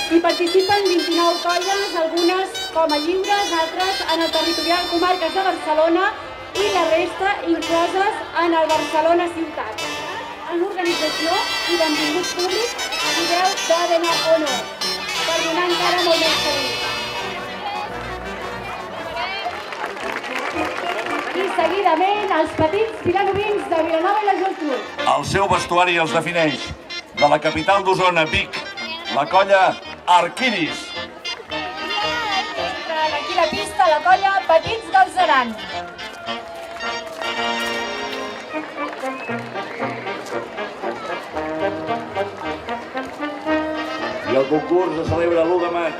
Hi participen 29 colles, algunes com a lliures, altres en el territorial comarques de Barcelona i la resta incloses en el Barcelona Ciutat. En l'organització i benvinguts públics hi veu d'Àdena o no, per donar encara molt més servei. I seguidament els petits vilanovins de Vilanova i la Geltrú. El seu vestuari els defineix. De la capital d'Osona, Vic, la colla Arquiris. Aquí la pista, la colla Petits dels Aran. I el concurs se celebra l'1 de maig.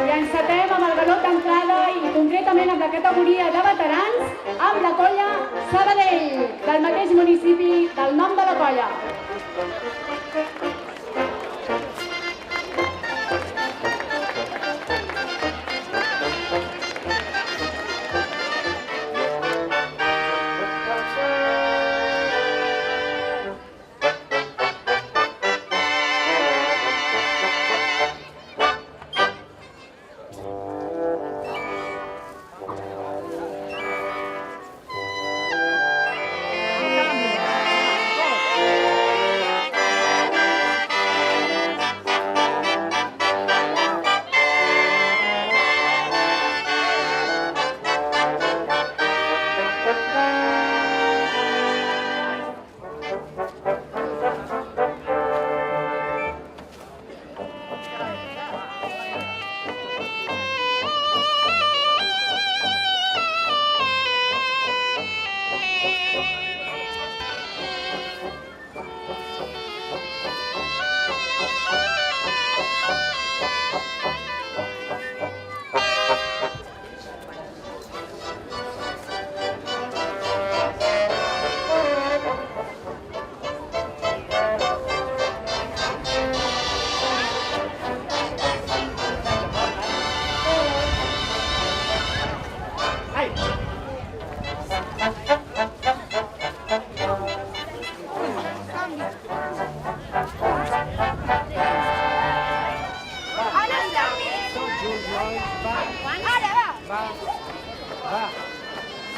I encetem amb el galop d'entrada i concretament amb la categoria de veterans amb la colla Sabadell, del mateix municipi del nom de la colla.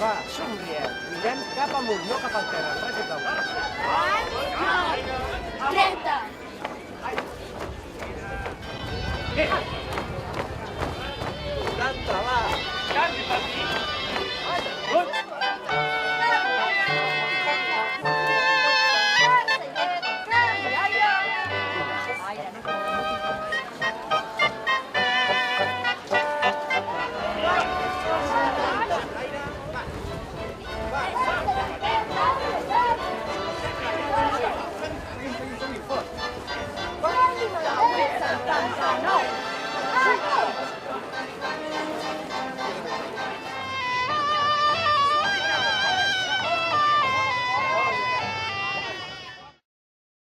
Va, somriem. Mirem cap amunt, no cap al terra. Res i tot. 30.